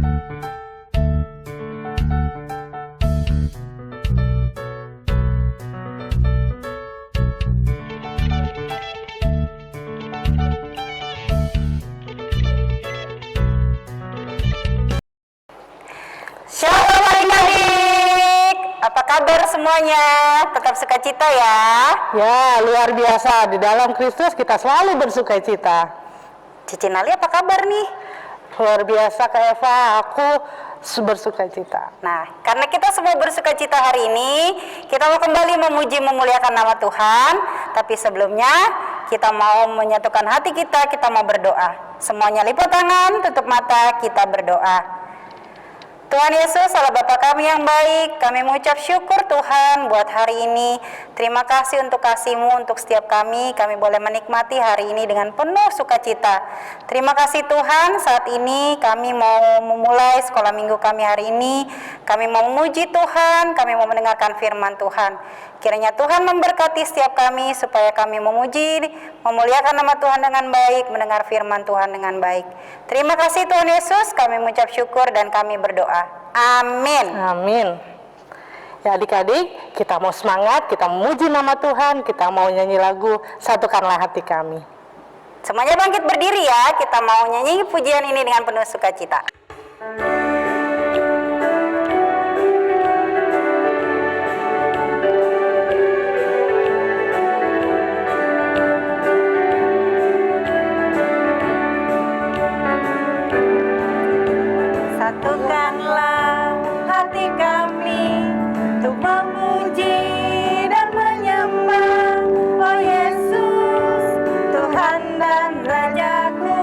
Shalom adik-adik, apa kabar semuanya? Tetap sukacita ya? Ya, luar biasa. Di dalam Kristus kita selalu bersukacita. Cici Nali apa kabar nih? Luar biasa Kak Eva, aku bersukacita. Nah, karena kita semua bersukacita hari ini, kita mau kembali memuji memuliakan nama Tuhan. Tapi sebelumnya, kita mau menyatukan hati kita mau berdoa. Semuanya lipat tangan, tutup mata, kita berdoa. Tuhan Yesus, Allah Bapa kami yang baik, kami mengucap syukur Tuhan buat hari ini. Terima kasih untuk kasih-Mu untuk setiap kami boleh menikmati hari ini dengan penuh sukacita. Terima kasih Tuhan, saat ini kami mau memulai sekolah minggu kami hari ini. Kami mau memuji Tuhan, kami mau mendengarkan firman Tuhan. Kiranya Tuhan memberkati setiap kami supaya kami memuji, memuliakan nama Tuhan dengan baik, mendengar firman Tuhan dengan baik. Terima kasih Tuhan Yesus, kami mengucap syukur dan kami berdoa. Amin. Amin. Ya adik-adik, kita mau semangat, kita memuji nama Tuhan, kita mau nyanyi lagu Satukanlah Hati Kami. Semuanya bangkit berdiri ya, kita mau nyanyi pujian ini dengan penuh sukacita. Satukanlah hati kami untuk memuji dan menyembah, oh Yesus, Tuhan dan Rajaku.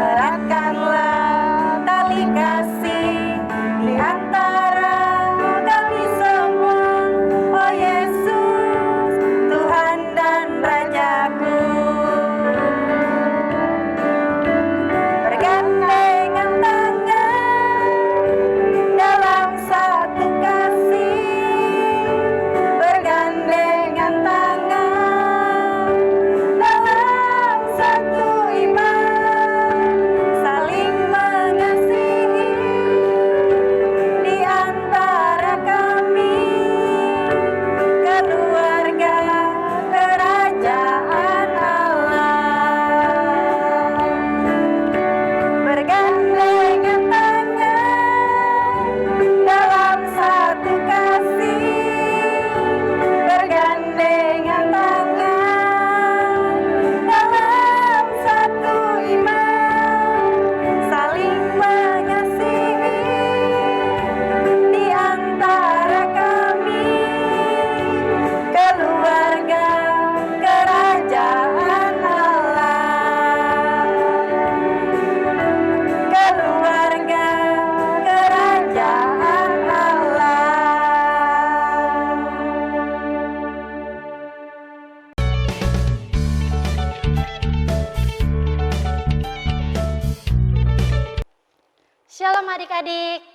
Eratkanlah tali kasih di antara kami semua, oh Yesus, Tuhan dan Rajaku. Bergandengan tangan dalam satu kasih, bergandengan tangan dalam satu iman, saling mengasihi di antara kami, keluarga kerajaan Allah. Bergandengan tangan dalam satu kasih, bergandengan tangan dalam satu iman, saling mengasihi di antara kami, keluarga kerajaan Allah. Keluarga kerajaan Allah. Shalom adik-adik,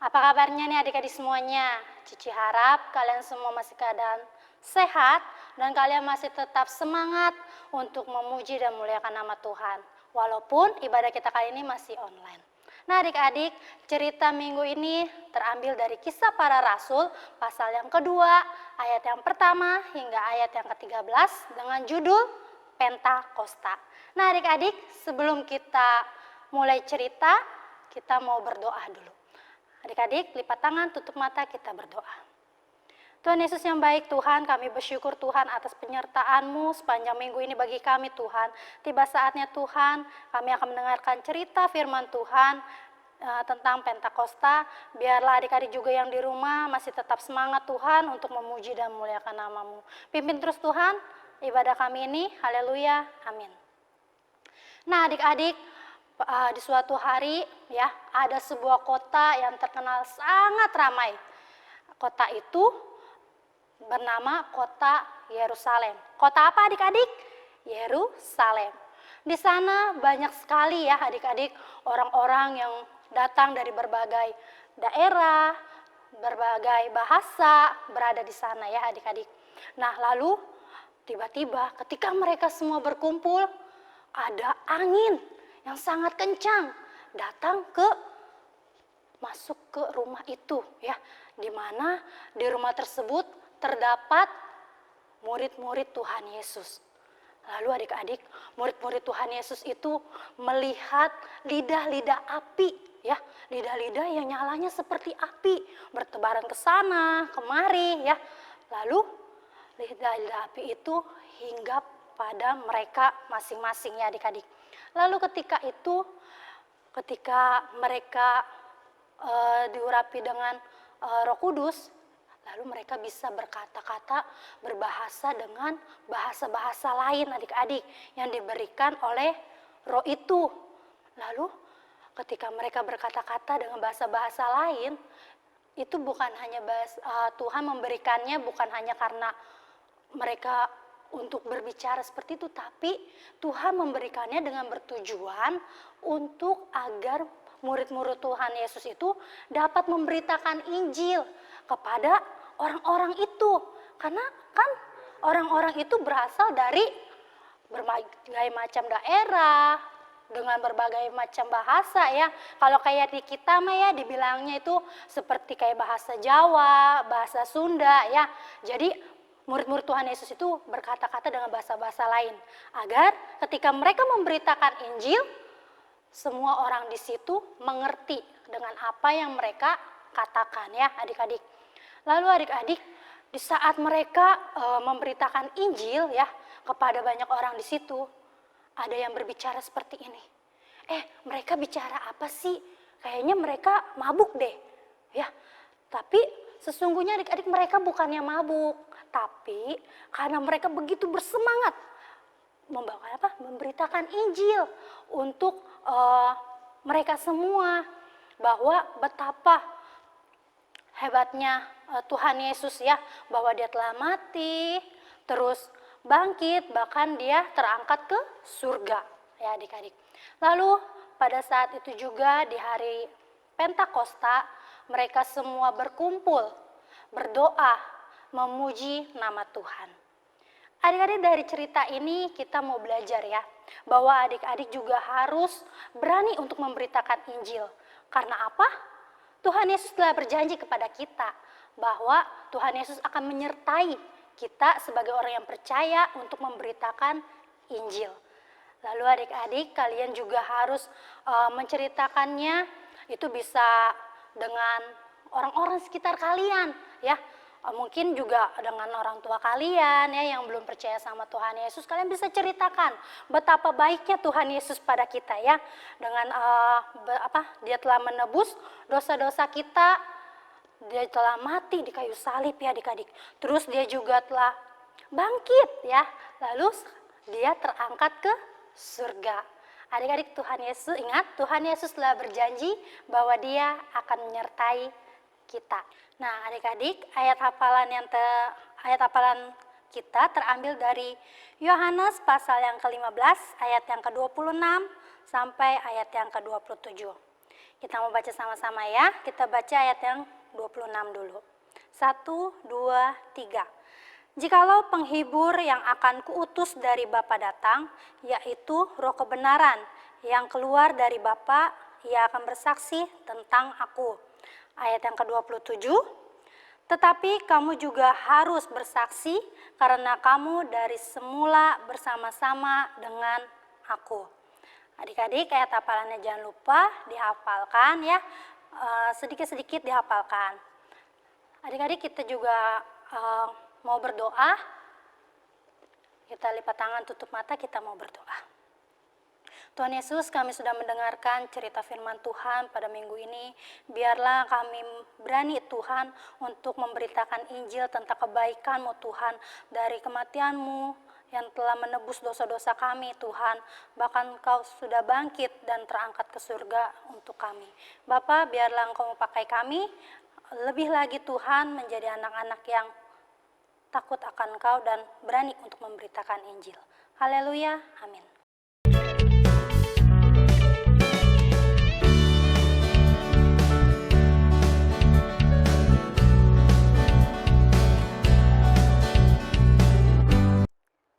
apa kabarnya nih adik-adik semuanya? Cici harap kalian semua masih keadaan sehat dan kalian masih tetap semangat untuk memuji dan memuliakan nama Tuhan. Walaupun ibadah kita kali ini masih online. Nah adik-adik, cerita minggu ini terambil dari Kisah Para Rasul pasal yang kedua, ayat yang pertama hingga ayat yang ke-13 dengan judul Pentakosta. Nah adik-adik, sebelum kita mulai cerita, kita mau berdoa dulu. Adik-adik, lipat tangan, tutup mata, kita berdoa. Tuhan Yesus yang baik, Tuhan, kami bersyukur Tuhan atas penyertaan-Mu sepanjang minggu ini bagi kami Tuhan. Tiba saatnya Tuhan, kami akan mendengarkan cerita firman Tuhan tentang Pentakosta. Biarlah adik-adik juga yang di rumah masih tetap semangat Tuhan untuk memuji dan memuliakan nama-Mu. Pimpin terus Tuhan ibadah kami ini, haleluya, amin. Nah adik-adik, di suatu hari ya ada sebuah kota yang terkenal sangat ramai. Kota itu bernama kota Yerusalem. Kota apa adik-adik? Yerusalem. Di sana banyak sekali ya adik-adik orang-orang yang datang dari berbagai daerah, berbagai bahasa berada di sana ya adik-adik. Nah lalu tiba-tiba ketika mereka semua berkumpul ada angin yang sangat kencang datang masuk ke rumah itu ya, di mana di rumah tersebut terdapat murid-murid Tuhan Yesus. Lalu adik-adik, murid-murid Tuhan Yesus itu melihat lidah-lidah api ya, lidah-lidah yang nyalanya seperti api bertebaran ke sana kemari ya. Lalu lidah-lidah api itu hinggap pada mereka masing-masing ya adik-adik. Lalu ketika mereka diurapi dengan Roh Kudus, lalu mereka bisa berkata-kata, berbahasa dengan bahasa-bahasa lain adik-adik yang diberikan oleh Roh itu. Lalu ketika mereka berkata-kata dengan bahasa-bahasa lain, itu bukan hanya Tuhan memberikannya bukan hanya karena mereka untuk berbicara seperti itu, tapi Tuhan memberikannya dengan bertujuan untuk agar murid-murid Tuhan Yesus itu dapat memberitakan Injil kepada orang-orang itu. Karena kan orang-orang itu berasal dari berbagai macam daerah, dengan berbagai macam bahasa ya. Kalau kayak di kita mah ya dibilangnya itu seperti kayak bahasa Jawa, bahasa Sunda ya. Jadi murid-murid Tuhan Yesus itu berkata-kata dengan bahasa-bahasa lain. Agar ketika mereka memberitakan Injil, semua orang di situ mengerti dengan apa yang mereka katakan ya adik-adik. Lalu adik-adik, di saat mereka memberitakan Injil ya kepada banyak orang di situ, ada yang berbicara seperti ini. Mereka bicara apa sih? Kayaknya mereka mabuk deh. Ya. Tapi sesungguhnya adik-adik mereka bukannya mabuk, tapi karena mereka begitu bersemangat memberitakan Injil untuk mereka semua, bahwa betapa hebatnya Tuhan Yesus ya, bahwa dia telah mati, terus bangkit, bahkan dia terangkat ke surga ya adik-adik. Lalu pada saat itu juga di hari Pentakosta, mereka semua berkumpul, berdoa, memuji nama Tuhan. Adik-adik, dari cerita ini kita mau belajar ya, bahwa adik-adik juga harus berani untuk memberitakan Injil. Karena apa? Tuhan Yesus telah berjanji kepada kita bahwa Tuhan Yesus akan menyertai kita sebagai orang yang percaya untuk memberitakan Injil. Lalu adik-adik, kalian juga harus menceritakannya, itu bisa dengan orang-orang sekitar kalian ya. Mungkin juga dengan orang tua kalian ya yang belum percaya sama Tuhan Yesus, kalian bisa ceritakan betapa baiknya Tuhan Yesus pada kita ya. Dengan dia telah menebus dosa-dosa kita, dia telah mati di kayu salib ya adik-adik. Terus dia juga telah bangkit ya, lalu dia terangkat ke surga. Adik-adik, Tuhan Yesus, ingat Tuhan Yesus telah berjanji bahwa dia akan menyertai kita. Nah adik-adik, ayat hafalan kita terambil dari Yohanes pasal yang ke-15 ayat yang ke-26 sampai ayat yang ke-27. Kita mau baca sama-sama ya. Kita baca ayat yang 26 dulu. 1, 2, 3. Jikalau penghibur yang akan kuutus dari Bapa datang, yaitu Roh kebenaran yang keluar dari Bapa, ia akan bersaksi tentang aku. Ayat yang ke-27, tetapi kamu juga harus bersaksi karena kamu dari semula bersama-sama dengan aku. Adik-adik, ayat hafalannya jangan lupa dihafalkan ya, sedikit-sedikit dihafalkan. Adik-adik, kita juga mau berdoa. Kita lipat tangan, tutup mata, kita mau berdoa. Tuhan Yesus, kami sudah mendengarkan cerita firman Tuhan pada minggu ini. Biarlah kami berani Tuhan untuk memberitakan Injil tentang kebaikan-Mu Tuhan, dari kematian-Mu yang telah menebus dosa-dosa kami Tuhan. Bahkan Engkau sudah bangkit dan terangkat ke surga untuk kami. Bapa, biarlah Engkau memakai kami lebih lagi Tuhan menjadi anak-anak yang takut akan Engkau dan berani untuk memberitakan Injil. Haleluya, amin.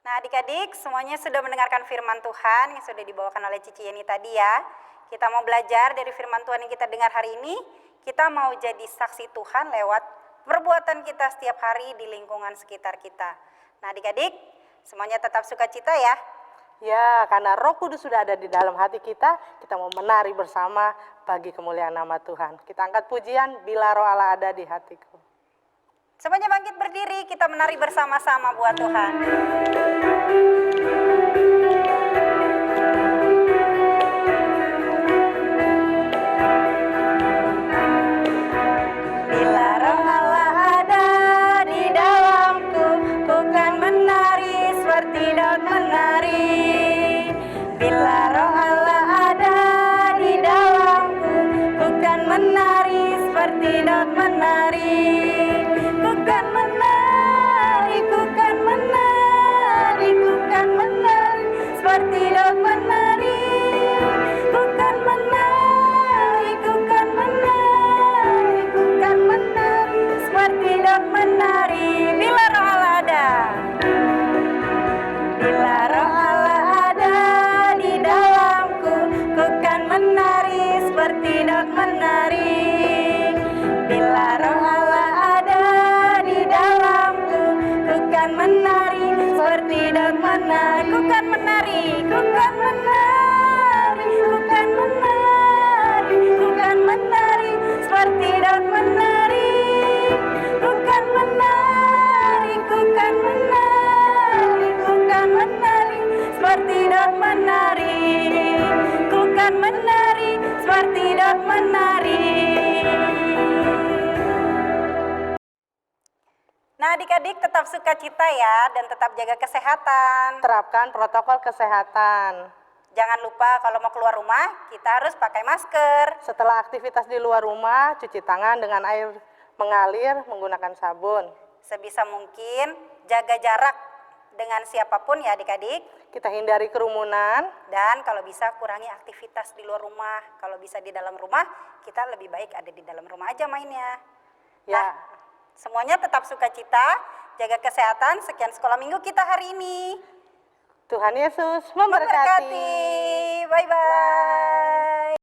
Nah adik-adik, adik-adik, semuanya sudah mendengarkan firman Tuhan yang sudah dibawakan oleh Cici Yeni tadi ya. Kita mau belajar dari firman Tuhan yang kita dengar hari ini. Kita mau jadi saksi Tuhan lewat perbuatan kita setiap hari di lingkungan sekitar kita. Nah adik-adik, semuanya tetap sukacita ya. Ya, karena Roh Kudus sudah ada di dalam hati kita mau menari bersama bagi kemuliaan nama Tuhan. Kita angkat pujian, bila Roh Allah ada di hatiku. Semuanya bangkit berdiri, kita menari bersama-sama buat Tuhan. Bila Roh Allah ada di dalamku, ku kan menari seperti Daud menari. Bila Roh Allah ada di dalamku, ku kan menari seperti Daud menari. Ku kan menari, ku kan menari, ku kan menari seperti Daud menari. Ku kan menari, ku kan menari, ku kan menari seperti Daud menari. Bila Roh Allah ada, bila Roh Allah ada di dalamku, ku kan menari seperti Daud menari. Bila Roh Allah ada di dalamku, ku kan menari seperti Daud menari. Ku kan menari, ku kan menari, ku kan menari, ku kan menari seperti Daud menari. Ku kan menari, ku kan menari, ku kan menari seperti Daud menari. Ku kan menari seperti Daud menari. Nah adik-adik tetap sukacita ya dan tetap jaga kesehatan. Terapkan protokol kesehatan. Jangan lupa kalau mau keluar rumah kita harus pakai masker. Setelah aktivitas di luar rumah, cuci tangan dengan air mengalir menggunakan sabun. Sebisa mungkin jaga jarak dengan siapapun ya adik-adik. Kita hindari kerumunan. Dan kalau bisa kurangi aktivitas di luar rumah. Kalau bisa di dalam rumah, kita lebih baik ada di dalam rumah aja mainnya. Ya. Nah, semuanya tetap sukacita, jaga kesehatan. Sekian sekolah minggu kita hari ini. Tuhan Yesus memberkati. Bye-bye.